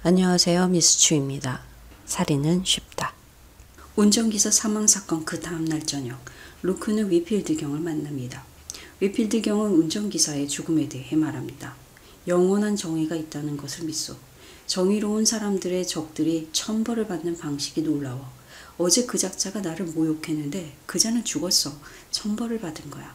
안녕하세요. 미스 추입니다. 살인은 쉽다. 운전기사 사망사건 그 다음날 저녁, 루크는 위필드 경을 만납니다. 위필드 경은 운전기사의 죽음에 대해 말합니다. 영원한 정의가 있다는 것을 믿소. 정의로운 사람들의 적들이 천벌을 받는 방식이 놀라워. 어제 그 작자가 나를 모욕했는데 그자는 죽었어. 천벌을 받은 거야.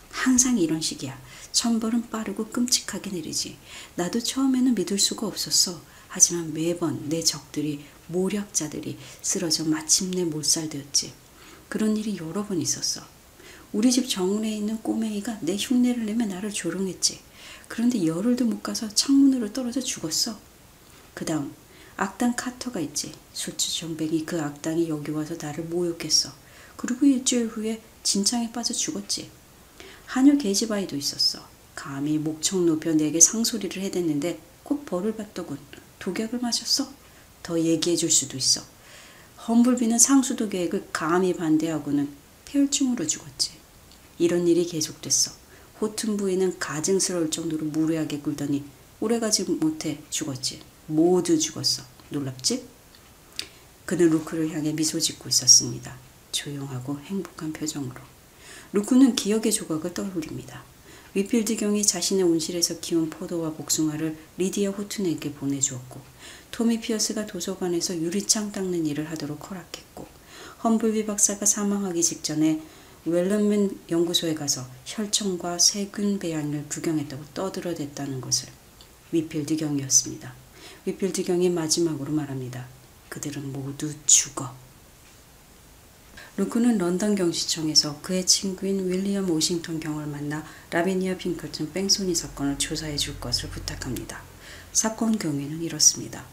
항상 이런 식이야. 천벌은 빠르고 끔찍하게 내리지. 나도 처음에는 믿을 수가 없었어. 하지만 매번 내 적들이, 모략자들이 쓰러져 마침내 몰살되었지. 그런 일이 여러 번 있었어. 우리 집 정원에 있는 꼬맹이가 내 흉내를 내며 나를 조롱했지. 그런데 열흘도 못 가서 창문으로 떨어져 죽었어. 그 다음 악당 카터가 있지. 술주정뱅이 그 악당이 여기 와서 나를 모욕했어. 그리고 일주일 후에 진창에 빠져 죽었지. 하녀 계집아이도 있었어. 감히 목청 높여 내게 상소리를 해댔는데 곧 벌을 받더군. 독약을 마셨어? 더 얘기해 줄 수도 있어. 험블비는 상수도 계획을 감히 반대하고는 폐혈증으로 죽었지. 이런 일이 계속됐어. 호튼 부인은 가증스러울 정도로 무례하게 굴더니 오래가지 못해 죽었지. 모두 죽었어. 놀랍지? 그는 루크를 향해 미소 짓고 있었습니다. 조용하고 행복한 표정으로. 루크는 기억의 조각을 떠올립니다. 위필드 경이 자신의 온실에서 키운 포도와 복숭아를 리디아 호튼에게 보내주었고, 토미 피어스가 도서관에서 유리창 닦는 일을 하도록 허락했고, 험블비 박사가 사망하기 직전에 웰런맨 연구소에 가서 혈청과 세균 배양을 구경했다고 떠들어댔다는 것을. 위필드 경이었습니다. 위필드 경이 마지막으로 말합니다. 그들은 모두 죽어. 루크는 런던 경시청에서 그의 친구인 윌리엄 오싱턴 경을 만나 라비니아 핑클튼 뺑소니 사건을 조사해 줄 것을 부탁합니다. 사건 경위는 이렇습니다.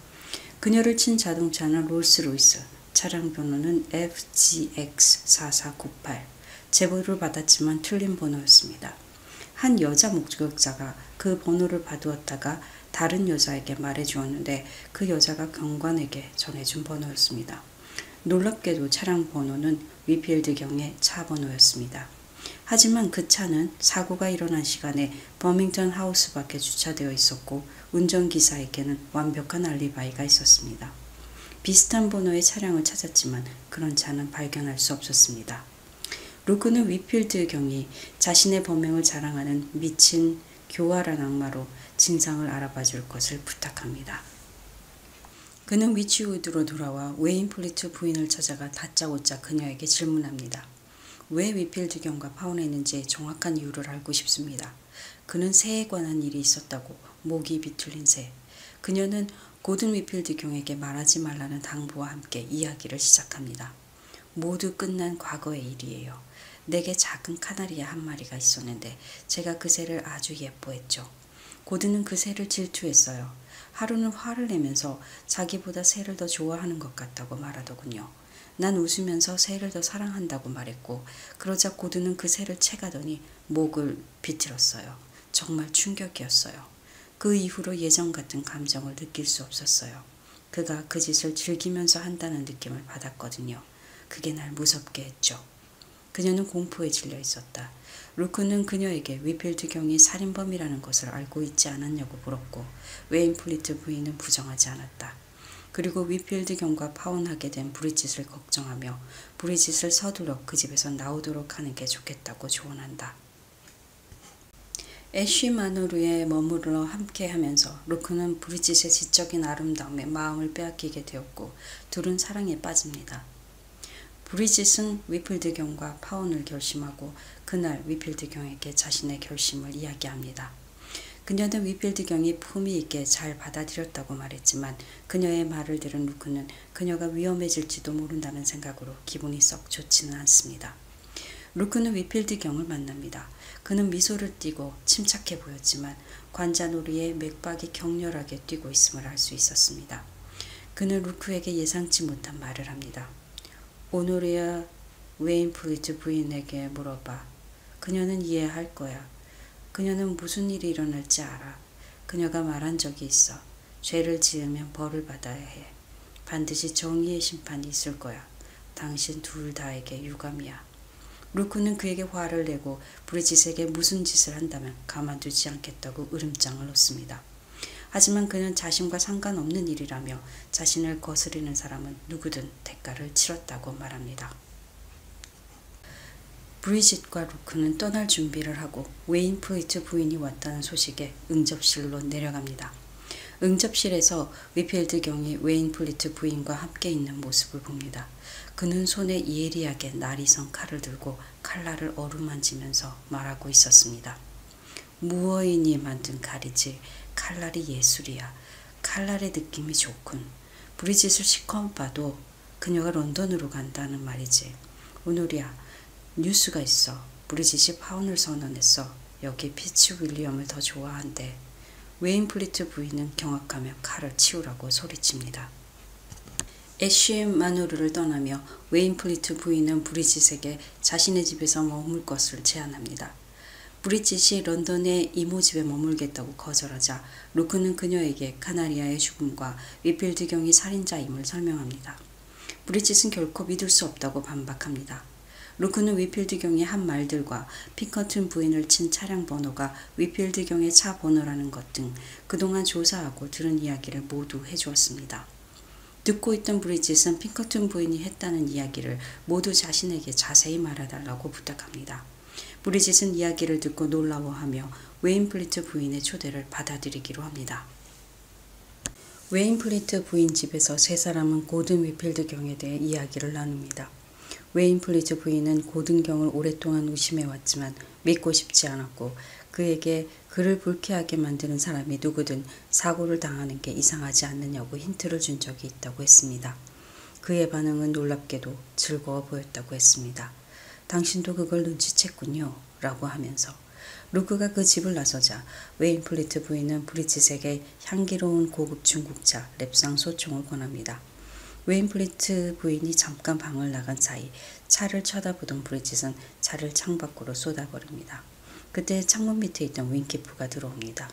그녀를 친 자동차는 롤스로이스, 차량 번호는 FGX4498. 제보를 받았지만 틀린 번호였습니다. 한 여자 목격자가 그 번호를 봐두었다가 다른 여자에게 말해주었는데 그 여자가 경관에게 전해준 번호였습니다. 놀랍게도 차량 번호는 위필드 경의 차 번호였습니다. 하지만 그 차는 사고가 일어난 시간에 버밍턴 하우스 밖에 주차되어 있었고 운전기사에게는 완벽한 알리바이가 있었습니다. 비슷한 번호의 차량을 찾았지만 그런 차는 발견할 수 없었습니다. 루크는 위필드 경이 자신의 범행을 자랑하는 미친 교활한 악마로 진상을 알아봐 줄 것을 부탁합니다. 그는 위치우드로 돌아와 웨인플리트 부인을 찾아가 다짜고짜 그녀에게 질문합니다. 왜 위필드 경과 파혼했는지 정확한 이유를 알고 싶습니다. 그는 새에 관한 일이 있었다고, 목이 비틀린 새. 그녀는 고든 위필드 경에게 말하지 말라는 당부와 함께 이야기를 시작합니다. 모두 끝난 과거의 일이에요. 내게 작은 카나리아 한 마리가 있었는데 제가 그 새를 아주 예뻐했죠. 고든은 그 새를 질투했어요. 하루는 화를 내면서 자기보다 새를 더 좋아하는 것 같다고 말하더군요. 난 웃으면서 새를 더 사랑한다고 말했고, 그러자 고든은 그 새를 채가더니 목을 비틀었어요. 정말 충격이었어요. 그 이후로 예전 같은 감정을 느낄 수 없었어요. 그가 그 짓을 즐기면서 한다는 느낌을 받았거든요. 그게 날 무섭게 했죠. 그녀는 공포에 질려 있었다. 루크는 그녀에게 위필드 경이 살인범이라는 것을 알고 있지 않았냐고 물었고 웨인플리트 부인은 부정하지 않았다. 그리고 위필드 경과 파혼하게 된 브리짓을 걱정하며 브리짓을 서둘러 그 집에서 나오도록 하는 게 좋겠다고 조언한다. 애쉬 마누르에 머무르러 함께하면서 루크는 브리짓의 지적인 아름다움에 마음을 빼앗기게 되었고 둘은 사랑에 빠집니다. 브리짓은 위필드 경과 파혼을 결심하고 그날 위필드 경에게 자신의 결심을 이야기합니다. 그녀는 위필드 경이 품위 있게 잘 받아들였다고 말했지만 그녀의 말을 들은 루크는 그녀가 위험해질지도 모른다는 생각으로 기분이 썩 좋지는 않습니다. 루크는 위필드 경을 만납니다. 그는 미소를 띠고 침착해 보였지만 관자놀이에 맥박이 격렬하게 뛰고 있음을 알 수 있었습니다. 그는 루크에게 예상치 못한 말을 합니다. 오노리아 웨인플리트 부인에게 물어봐. 그녀는 이해할 거야. 그녀는 무슨 일이 일어날지 알아. 그녀가 말한 적이 있어. 죄를 지으면 벌을 받아야 해. 반드시 정의의 심판이 있을 거야. 당신 둘 다에게 유감이야. 루크는 그에게 화를 내고 브리짓에게 무슨 짓을 한다면 가만두지 않겠다고 으름장을 놓습니다. 하지만 그는 자신과 상관없는 일이라며 자신을 거스리는 사람은 누구든 대가를 치렀다고 말합니다. 브리짓과 루크는 떠날 준비를 하고 웨인 플리트 부인이 왔다는 소식에 응접실로 내려갑니다. 응접실에서 위필드 경이 웨인 플리트 부인과 함께 있는 모습을 봅니다. 그는 손에 예리하게 날이 선 칼을 들고 칼날을 어루만지면서 말하고 있었습니다. 무어인이 만든 칼이지 칼날이 예술이야. 칼날의 느낌이 좋군. 브리짓을 시커먼 봐도 그녀가 런던으로 간다는 말이지. 오늘이야. 뉴스가 있어. 브리짓이 파혼을 선언했어. 여기 피츠 윌리엄을 더 좋아한대. 웨인 플리트 부인은 경악하며 칼을 치우라고 소리칩니다. 애쉬 마누르를 떠나며 웨인 플리트 부인은 브리짓에게 자신의 집에서 머물 것을 제안합니다. 브리짓이 런던의 이모집에 머물겠다고 거절하자 루크는 그녀에게 카나리아의 죽음과 위필드 경이 살인자임을 설명합니다. 브리짓은 결코 믿을 수 없다고 반박합니다. 루크는 위필드 경의 한 말들과 핑커튼 부인을 친 차량 번호가 위필드 경의 차 번호라는 것 등 그동안 조사하고 들은 이야기를 모두 해주었습니다. 듣고 있던 브리짓은 핑커튼 부인이 했다는 이야기를 모두 자신에게 자세히 말해달라고 부탁합니다. 브리짓은 이야기를 듣고 놀라워하며 웨인 플리트 부인의 초대를 받아들이기로 합니다. 웨인 플리트 부인 집에서 세 사람은 고든 위필드 경에 대해 이야기를 나눕니다. 웨인 플리트 부인은 고든 경을 오랫동안 의심해왔지만 믿고 싶지 않았고 그에게 그를 불쾌하게 만드는 사람이 누구든 사고를 당하는 게 이상하지 않느냐고 힌트를 준 적이 있다고 했습니다. 그의 반응은 놀랍게도 즐거워 보였다고 했습니다. 당신도 그걸 눈치챘군요. 라고 하면서 루크가 그 집을 나서자 웨인 플리트 부인은 브리짓에게 향기로운 고급 중국차 랩상 소총을 권합니다. 웨인 플리트 부인이 잠깐 방을 나간 사이 차를 쳐다보던 브리짓은 차를 창밖으로 쏟아버립니다. 그때 창문 밑에 있던 윈키프가 들어옵니다.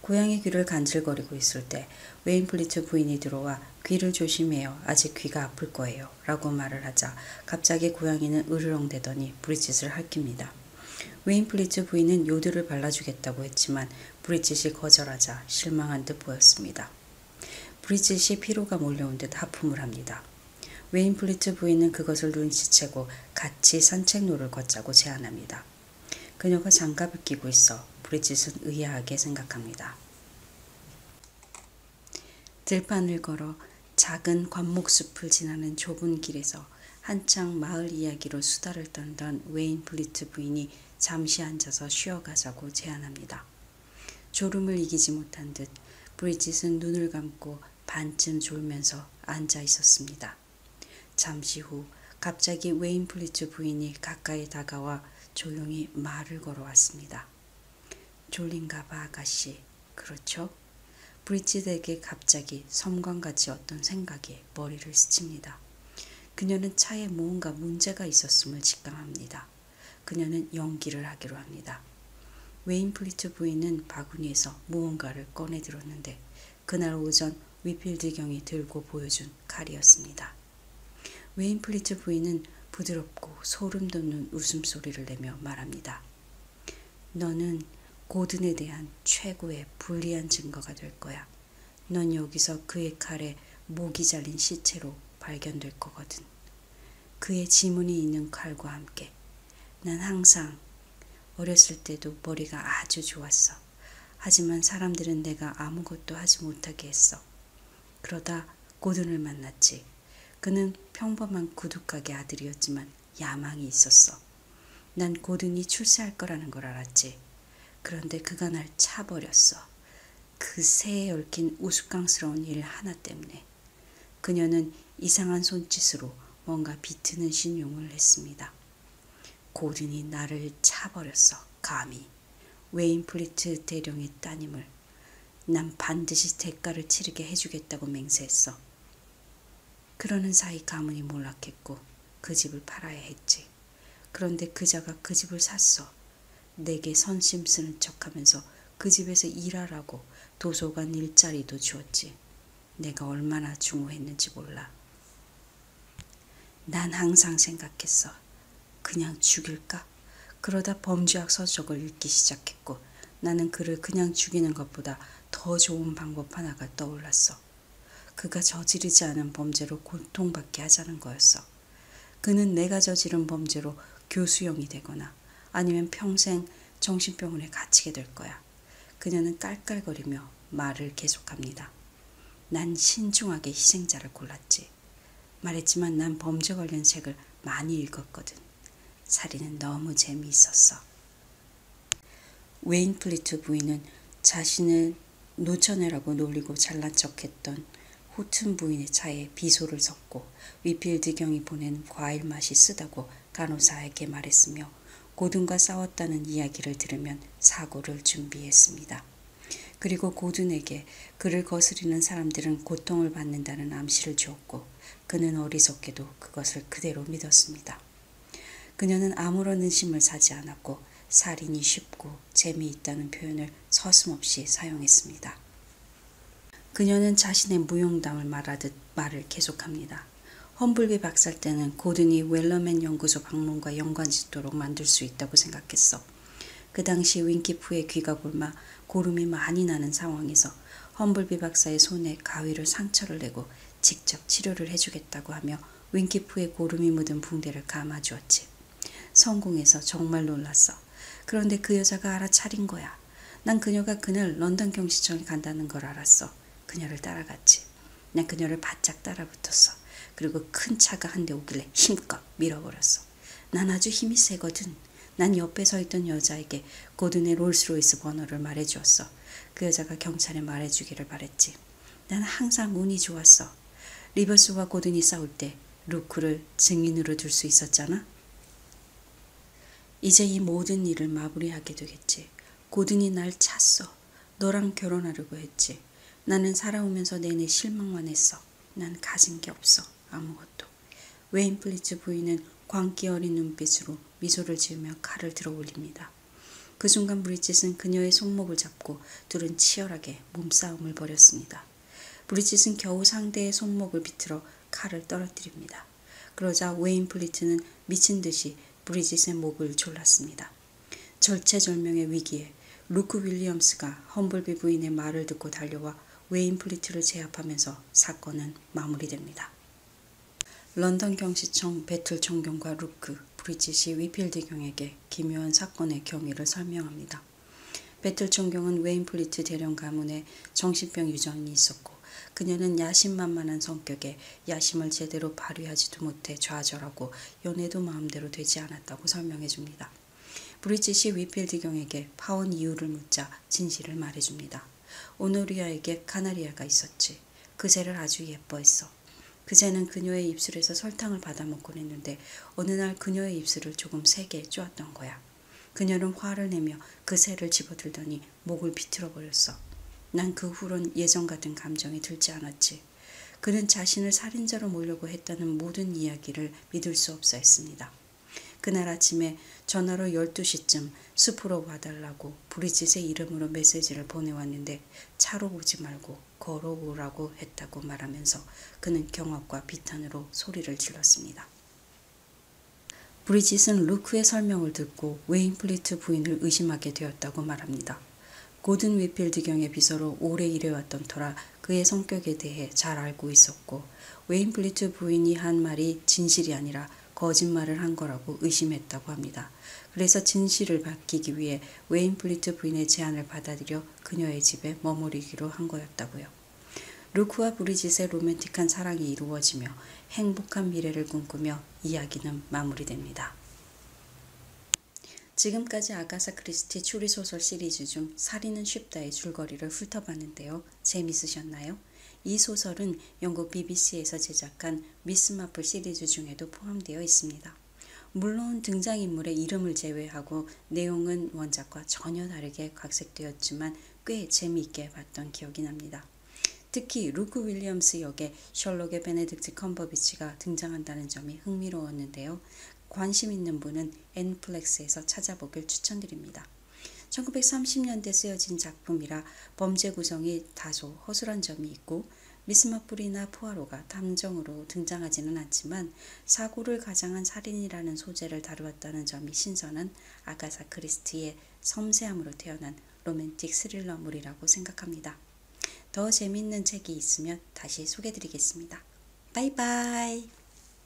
고양이 귀를 간질거리고 있을 때 웨인 플리트 부인이 들어와 귀를 조심해요. 아직 귀가 아플 거예요. 라고 말을 하자 갑자기 고양이는 으르렁대더니 브리짓을 핥깁니다. 웨인 플리트 부인은 요드를 발라주겠다고 했지만 브리짓이 거절하자 실망한 듯 보였습니다. 브리짓이 피로가 몰려온 듯 하품을 합니다. 웨인 플리트 부인은 그것을 눈치채고 같이 산책로를 걷자고 제안합니다. 그녀가 장갑을 끼고 있어 브리짓은 의아하게 생각합니다. 들판을 걸어 작은 관목숲을 지나는 좁은 길에서 한창 마을 이야기로 수다를 떨던 웨인 플리트 부인이 잠시 앉아서 쉬어가자고 제안합니다. 졸음을 이기지 못한 듯 브리짓은 눈을 감고 반쯤 졸면서 앉아 있었습니다. 잠시 후 갑자기 웨인 플리트 부인이 가까이 다가와 조용히 말을 걸어왔습니다. 졸린가 봐 아가씨. 그렇죠? 브리짓에게 갑자기 섬광같이 어떤 생각이 머리를 스칩니다. 그녀는 차에 무언가 문제가 있었음을 직감합니다. 그녀는 연기를 하기로 합니다. 웨인 플리트 부인은 바구니에서 무언가를 꺼내 들었는데 그날 오전 위필드 경이 들고 보여준 칼이었습니다. 웨인 플리트 부인은 부드럽고 소름 돋는 웃음소리를 내며 말합니다. 너는 고든에 대한 최고의 불리한 증거가 될 거야. 넌 여기서 그의 칼에 목이 잘린 시체로 발견될 거거든. 그의 지문이 있는 칼과 함께. 난 항상 어렸을 때도 머리가 아주 좋았어. 하지만 사람들은 내가 아무것도 하지 못하게 했어. 그러다 고든을 만났지. 그는 평범한 구두가게 아들이었지만 야망이 있었어. 난 고든이 출세할 거라는 걸 알았지. 그런데 그가 날 차버렸어. 그 새에 얽힌 우스꽝스러운 일 하나 때문에. 그녀는 이상한 손짓으로 뭔가 비트는 신용을 했습니다. 고든이 나를 차버렸어. 감히. 웨인 플리트 대령의 따님을. 난 반드시 대가를 치르게 해주겠다고 맹세했어. 그러는 사이 가문이 몰락했고 그 집을 팔아야 했지. 그런데 그자가 그 집을 샀어. 내게 선심 쓰는 척하면서 그 집에서 일하라고 도서관 일자리도 주었지. 내가 얼마나 중후했는지 몰라. 난 항상 생각했어. 그냥 죽일까? 그러다 범죄학 서적을 읽기 시작했고 나는 그를 그냥 죽이는 것보다 더 좋은 방법 하나가 떠올랐어. 그가 저지르지 않은 범죄로 고통받게 하자는 거였어. 그는 내가 저지른 범죄로 교수형이 되거나 아니면 평생 정신병원에 갇히게 될 거야. 그녀는 깔깔거리며 말을 계속합니다. 난 신중하게 희생자를 골랐지. 말했지만 난 범죄 관련 책을 많이 읽었거든. 살인은 너무 재미있었어. 웨인 플리트 부인은 자신을 노처녀라고 놀리고 잘난 척했던 호튼 부인의 차에 비소를 섞고 위필드 경이 보낸 과일 맛이 쓰다고 간호사에게 말했으며 고든과 싸웠다는 이야기를 들으면 사고를 준비했습니다. 그리고 고든에게 그를 거스리는 사람들은 고통을 받는다는 암시를 주었고 그는 어리석게도 그것을 그대로 믿었습니다. 그녀는 아무런 의심을 사지 않았고 살인이 쉽고 재미있다는 표현을 서슴없이 사용했습니다. 그녀는 자신의 무용담을 말하듯 말을 계속합니다. 험블비 박살 때는 고든이 웰러맨 연구소 방문과 연관짓도록 만들 수 있다고 생각했어. 그 당시 윈키프의 귀가 곪아 고름이 많이 나는 상황에서 험블비 박사의 손에 가위로 상처를 내고 직접 치료를 해주겠다고 하며 윈키프의 고름이 묻은 붕대를 감아주었지. 성공해서 정말 놀랐어. 그런데 그 여자가 알아차린 거야. 난 그녀가 그날 런던 경시청에 간다는 걸 알았어. 그녀를 따라갔지. 난 그녀를 바짝 따라붙었어. 그리고 큰 차가 한 대 오길래 힘껏 밀어버렸어. 난 아주 힘이 세거든. 난 옆에 서 있던 여자에게 고든의 롤스로이스 번호를 말해주었어. 그 여자가 경찰에 말해주기를 바랬지. 난 항상 운이 좋았어. 리버스와 고든이 싸울 때 루크를 증인으로 둘 수 있었잖아. 이제 이 모든 일을 마무리하게 되겠지. 고든이 날 찼어. 너랑 결혼하려고 했지. 나는 살아오면서 내내 실망만 했어. 난 가진 게 없어. 아무것도. 웨인 플리츠 부인은 광기 어린 눈빛으로 미소를 지으며 칼을 들어 올립니다. 그 순간 브리짓은 그녀의 손목을 잡고 둘은 치열하게 몸싸움을 벌였습니다. 브리짓은 겨우 상대의 손목을 비틀어 칼을 떨어뜨립니다. 그러자 웨인 플리트는 미친 듯이 브리짓의 목을 졸랐습니다. 절체절명의 위기에 루크 윌리엄스가 험블비 부인의 말을 듣고 달려와 웨인 플리트를 제압하면서 사건은 마무리됩니다. 런던 경시청 배틀 총경과 루크, 브리짓이 위필드 경에게 기묘한 사건의 경위를 설명합니다. 배틀 총경은 웨인 플리트 대령 가문에 정신병 유전이 있었고 그녀는 야심만만한 성격에 야심을 제대로 발휘하지도 못해 좌절하고 연애도 마음대로 되지 않았다고 설명해줍니다. 브리짓이 위필드 경에게 파혼 이유를 묻자 진실을 말해줍니다. 오노리아에게 카나리아가 있었지. 그 새를 아주 예뻐했어. 그 새는 그녀의 입술에서 설탕을 받아먹곤 했는데 어느 날 그녀의 입술을 조금 세게 쪼았던 거야. 그녀는 화를 내며 그 새를 집어들더니 목을 비틀어 버렸어. 난 그 후론 예전 같은 감정이 들지 않았지. 그는 자신을 살인자로 몰려고 했다는 모든 이야기를 믿을 수 없어 했습니다. 그날 아침에 전화로 12시쯤 숲으로 와달라고 브리짓의 이름으로 메시지를 보내왔는데 차로 오지 말고 걸어오라고 했다고 말하면서 그는 경악과 비탄으로 소리를 질렀습니다. 브리짓은 루크의 설명을 듣고 웨인 플리트 부인을 의심하게 되었다고 말합니다. 고든 위필드 경의 비서로 오래 일해왔던 터라 그의 성격에 대해 잘 알고 있었고 웨인 플리트 부인이 한 말이 진실이 아니라 거짓말을 한 거라고 의심했다고 합니다. 그래서 진실을 밝히기 위해 웨인 플리트 부인의 제안을 받아들여 그녀의 집에 머무르기로 한 거였다고요. 루크와 브리짓의 로맨틱한 사랑이 이루어지며 행복한 미래를 꿈꾸며 이야기는 마무리됩니다. 지금까지 아가사 크리스티 추리소설 시리즈 중 살인은 쉽다의 줄거리를 훑어봤는데요. 재밌으셨나요? 이 소설은 영국 BBC에서 제작한 미스 마플 시리즈 중에도 포함되어 있습니다. 물론 등장인물의 이름을 제외하고 내용은 원작과 전혀 다르게 각색되었지만 꽤 재미있게 봤던 기억이 납니다. 특히 루크 윌리엄스 역의 셜록의 베네딕트 컴버비치가 등장한다는 점이 흥미로웠는데요. 관심 있는 분은 넷플릭스에서 찾아보길 추천드립니다. 1930년대 쓰여진 작품이라 범죄 구성이 다소 허술한 점이 있고 미스 마플이나 포아로가 탐정으로 등장하지는 않지만 사고를 가장한 살인이라는 소재를 다루었다는 점이 신선한 아가사 크리스티의 섬세함으로 태어난 로맨틱 스릴러물이라고 생각합니다. 더 재밌는 책이 있으면 다시 소개드리겠습니다. 바이바이.